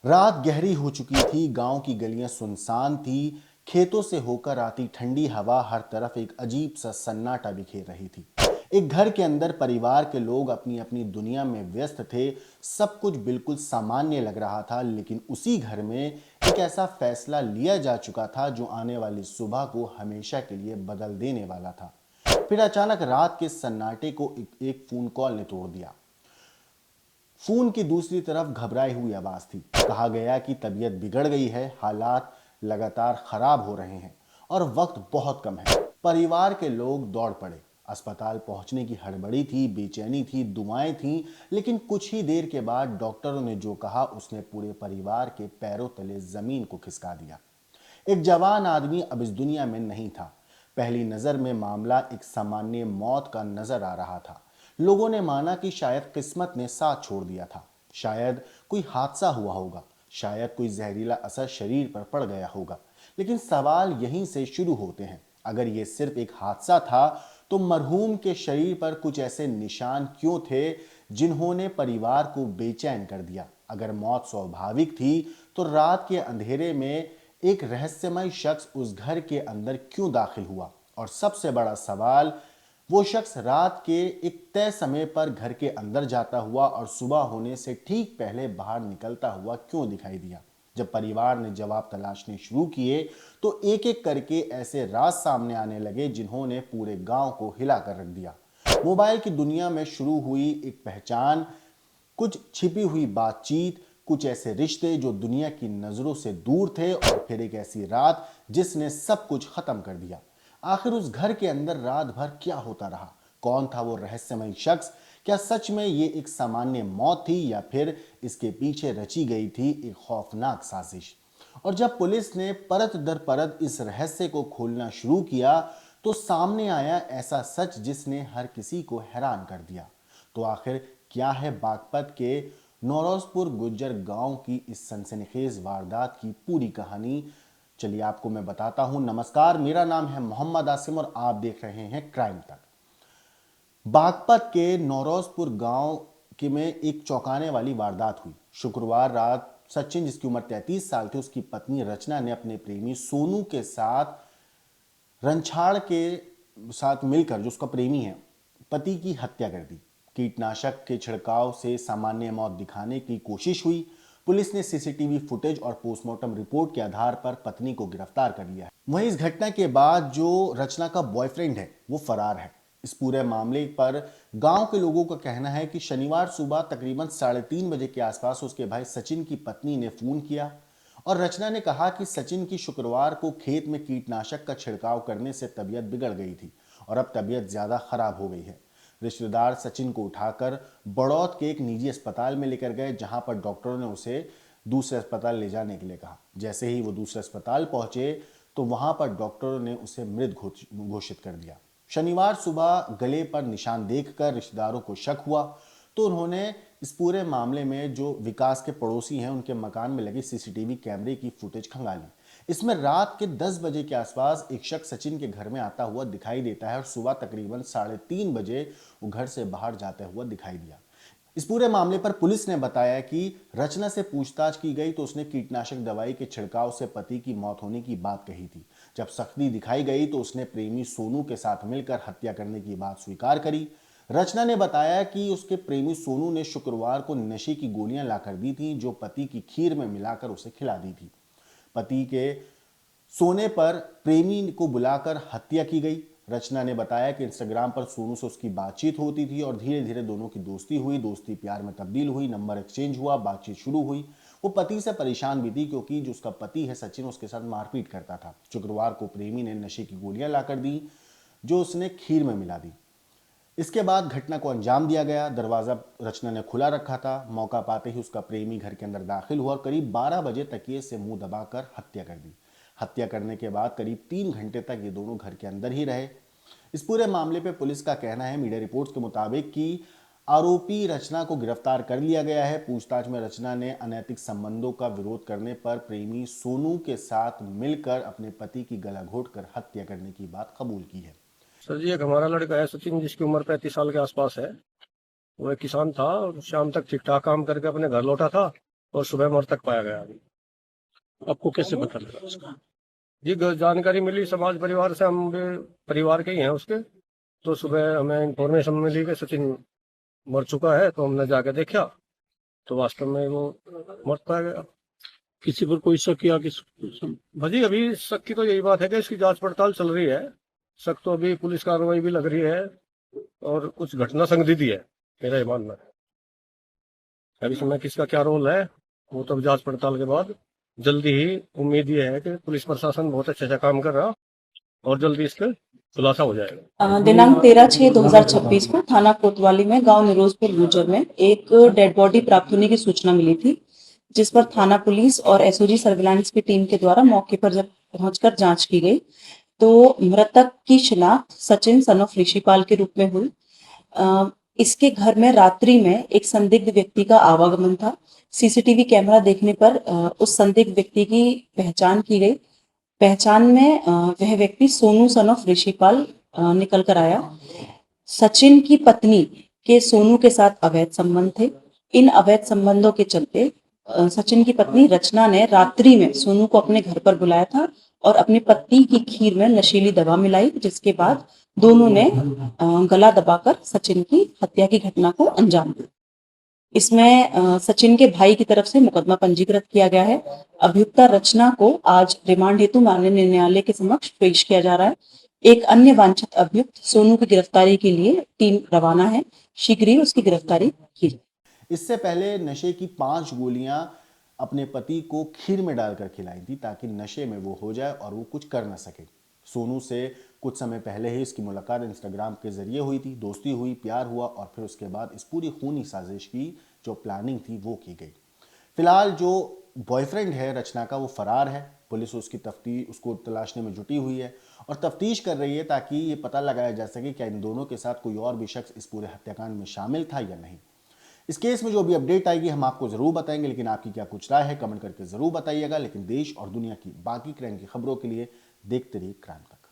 रात गहरी हो चुकी थी, गांव की गलियां सुनसान थी। खेतों से होकर आती ठंडी हवा हर तरफ एक अजीब सा सन्नाटा बिखेर रही थी। एक घर के अंदर परिवार के लोग अपनी अपनी दुनिया में व्यस्त थे। सब कुछ बिल्कुल सामान्य लग रहा था, लेकिन उसी घर में एक ऐसा फैसला लिया जा चुका था जो आने वाली सुबह को हमेशा के लिए बदल देने वाला था। फिर अचानक रात के सन्नाटे को एक फोन कॉल ने तोड़ दिया। फोन की दूसरी तरफ घबराई हुई आवाज थी। कहा गया कि तबीयत बिगड़ गई है, हालात लगातार खराब हो रहे हैं और वक्त बहुत कम है। परिवार के लोग दौड़ पड़े। अस्पताल पहुंचने की हड़बड़ी थी, बेचैनी थी, दुआएं थी। लेकिन कुछ ही देर के बाद डॉक्टरों ने जो कहा उसने पूरे परिवार के पैरों तले जमीन को खिसका दिया। एक जवान आदमी अब इस दुनिया में नहीं था। पहली नजर में मामला एक सामान्य मौत का नजर आ रहा था। लोगों ने माना कि शायद किस्मत ने साथ छोड़ दिया था, शायद कोई हादसा हुआ होगा, शायद कोई जहरीला असर शरीर पर पड़ गया होगा। लेकिन सवाल यहीं से शुरू होते हैं। अगर ये सिर्फ एक हादसा था तो मरहूम के शरीर पर कुछ ऐसे निशान क्यों थे जिन्होंने परिवार को बेचैन कर दिया? अगर मौत स्वाभाविक थी तो रात के अंधेरे में एक रहस्यमय शख्स उस घर के अंदर क्यों दाखिल हुआ? और सबसे बड़ा सवाल, वो शख्स रात के एक तय समय पर घर के अंदर जाता हुआ और सुबह होने से ठीक पहले बाहर निकलता हुआ क्यों दिखाई दिया? जब परिवार ने जवाब तलाशने शुरू किए तो एक एक करके ऐसे राज सामने आने लगे जिन्होंने पूरे गांव को हिला कर रख दिया। मोबाइल की दुनिया में शुरू हुई एक पहचान, कुछ छिपी हुई बातचीत, कुछ ऐसे रिश्ते जो दुनिया की नजरों से दूर थे, और फिर एक ऐसी रात जिसने सब कुछ खत्म कर दिया। आखिर उस घर के अंदर रात भर क्या होता रहा? कौन था वो रहस्यमय शख्स? क्या सच में ये एक सामान्य मौत थी या फिर इसके पीछे रची गई थी एक खौफनाक साजिश? और जब पुलिस ने परत दर परत इस रहस्य को खोलना शुरू किया तो सामने आया ऐसा सच जिसने हर किसी को हैरान कर दिया। तो आखिर क्या है बागपत के नौरोजपुर गुज्जर गांव की इस सनसनीखेज वारदात की पूरी कहानी? चलिए आपको मैं बताता हूं। नमस्कार, मेरा नाम है मोहम्मद आसिम और आप देख रहे हैं क्राइम तक। बागपत के नौरोजपुर गांव के में एक चौंकाने वाली वारदात हुई। शुक्रवार रात सचिन, जिसकी उम्र 33 साल थी, उसकी पत्नी रचना ने अपने प्रेमी सोनू के साथ रंछाड़ के साथ मिलकर, जो उसका प्रेमी है, पति की हत्या कर दी। कीटनाशक के छिड़काव से सामान्य मौत दिखाने की कोशिश हुई। पुलिस ने सीसीटीवी फुटेज और पोस्टमार्टम रिपोर्ट के आधार पर पत्नी को गिरफ्तार कर लिया है। वहीं इस घटना के बाद जो रचना का बॉयफ्रेंड है वो फरार है। इस पूरे मामले पर गांव के लोगों का कहना है कि शनिवार सुबह तकरीबन 3:30 बजे के आसपास उसके भाई सचिन की पत्नी ने फोन किया और रचना ने कहा कि सचिन की शुक्रवार को खेत में कीटनाशक का छिड़काव करने से तबीयत बिगड़ गई थी और अब तबीयत ज्यादा खराब हो गई है। रिश्तेदार सचिन को उठाकर बड़ौद के एक निजी अस्पताल में लेकर गए, जहां पर डॉक्टरों ने उसे दूसरे अस्पताल ले जाने के लिए कहा। जैसे ही वो दूसरे अस्पताल पहुंचे तो वहां पर डॉक्टरों ने उसे मृत घोषित कर दिया। शनिवार सुबह गले पर निशान देखकर रिश्तेदारों को शक हुआ तो उन्होंने इस पूरे मामले में जो विकास के पड़ोसी हैं उनके मकान में लगे सीसीटीवी कैमरे की फुटेज खंगाली। इसमें रात के 10 बजे के आसपास एक शख्स सचिन के घर में आता हुआ दिखाई देता है और सुबह तकरीबन 3:30 बजे वो घर से बाहर जाता हुआ दिखाई दिया। इस पूरे मामले पर पुलिस ने बताया कि रचना से पूछताछ की गई तो उसने कीटनाशक दवाई के छिड़काव से पति की मौत होने की बात कही थी। जब सख्ती दिखाई गई तो उसने प्रेमी सोनू के साथ मिलकर हत्या करने की बात स्वीकार करी। रचना ने बताया कि उसके प्रेमी सोनू ने शुक्रवार को नशे की गोलियां लाकर दी थी, जो पति की खीर में मिलाकर उसे खिला दी थी। पति के सोने पर प्रेमी को बुलाकर हत्या की गई। रचना ने बताया कि इंस्टाग्राम पर सोनू से उसकी बातचीत होती थी और धीरे धीरे दोनों की दोस्ती हुई, दोस्ती प्यार में तब्दील हुई, नंबर एक्सचेंज हुआ, बातचीत शुरू हुई। वो पति से परेशान भी थी क्योंकि जो उसका पति है सचिन उसके साथ मारपीट करता था। शुक्रवार को प्रेमी ने नशे की गोलियां लाकर दी जो उसने खीर में मिला दी। इसके बाद घटना को अंजाम दिया गया। दरवाजा रचना ने खुला रखा था। मौका पाते ही उसका प्रेमी घर के अंदर दाखिल हुआ और करीब 12 बजे तकिए से मुंह दबाकर हत्या कर दी। हत्या करने के बाद करीब 3 घंटे तक ये दोनों घर के अंदर ही रहे। इस पूरे मामले पे पुलिस का कहना है, मीडिया रिपोर्ट्स के मुताबिक, कि आरोपी रचना को गिरफ्तार कर लिया गया है। पूछताछ में रचना ने अनैतिक संबंधों का विरोध करने पर प्रेमी सोनू के साथ मिलकर अपने पति की गला घोंटकर हत्या करने की बात कबूल की है। सर जी, एक हमारा लड़का है सचिन, जिसकी उम्र 35 साल के आसपास है। वो एक किसान था और शाम तक ठीक ठाक काम करके अपने घर लौटा था। और सुबह मृतक पाया गया अभी। आपको कैसे पता लगा उसका? जी जानकारी मिली समाज परिवार से, हम भी परिवार के ही हैं उसके। तो सुबह हमें इंफॉर्मेशन मिली कि सचिन मर चुका है, तो हमने जाके देखा तो वास्तव में वो मर पाया गया। किसी पर कोई शक या भाजी अभी शक की तो यही बात है कि इसकी जांच पड़ताल चल रही है। शक तो अभी पुलिस कार्रवाई भी लग रही है और कुछ घटना संदिग्ध है, मेरा ये मानना है। अभी इसमें किसका क्या रोल है वो तो जांच पड़ताल के बाद जल्दी ही, उम्मीद ये है कि पुलिस प्रशासन बहुत अच्छे से काम कर रहा और जल्दी इसका खुलासा हो जाएगा। दिनांक 13/6/2026 को थाना कोतवाली में गांव निरोजपुर गुर्जर में एक डेड बॉडी प्राप्त होने की सूचना मिली थी, जिस पर थाना पुलिस और एसओजी सर्विलांस की टीम के द्वारा मौके पर जब पहुंचकर जांच की गई तो मृतक की शिनाख्त सचिन सन ऑफ ऋषिपाल के रूप में हुई। इसके घर में रात्रि में एक संदिग्ध व्यक्ति का आवागमन था। सीसीटीवी कैमरा देखने पर उस संदिग्ध व्यक्ति की पहचान की गई। पहचान में वह व्यक्ति सोनू सन ऑफ ऋषिपाल निकल कर आया। सचिन की पत्नी के सोनू के साथ अवैध संबंध थे। इन अवैध संबंधों के चलते सचिन की पत्नी रचना ने रात्रि में सोनू को अपने घर पर बुलाया था और अपनी पत्नी की खीर में नशीली दवा मिलाई, जिसके बाद दोनों ने गला दबाकर सचिन की हत्या की घटना को अंजाम दिया। इसमें सचिन के भाई की तरफ से मुकदमा पंजीकृत किया गया है। अभियुक्ता रचना को आज रिमांड हेतु माननीय न्यायालय के समक्ष पेश किया जा रहा है। एक अन्य वांछित अभियुक्त सोनू की गिरफ्तारी के लिए टीम रवाना है। शीघ्र ही उसकी गिरफ्तारी की जाए। इससे पहले नशे की 5 गोलियां अपने पति को खीर में डालकर खिलाई थी ताकि नशे में वो हो जाए और वो कुछ कर ना सके। सोनू से कुछ समय पहले ही इसकी मुलाकात इंस्टाग्राम के जरिए हुई थी, दोस्ती हुई, प्यार हुआ और फिर उसके बाद इस पूरी खूनी साजिश की जो प्लानिंग थी वो की गई। फिलहाल जो बॉयफ्रेंड है रचना का वो फरार है। पुलिस उसको तलाशने में जुटी हुई है और तफ्तीश कर रही है ताकि ये पता लगाया जा सके क्या इन दोनों के साथ कोई और भी शख्स इस पूरे हत्याकांड में शामिल था या नहीं। इस केस में जो भी अपडेट आएगी हम आपको जरूर बताएंगे, लेकिन आपकी क्या कुछ राय है कमेंट करके जरूर बताइएगा। लेकिन देश और दुनिया की बाकी क्राइम की खबरों के लिए देखते रहिए क्राइम तक।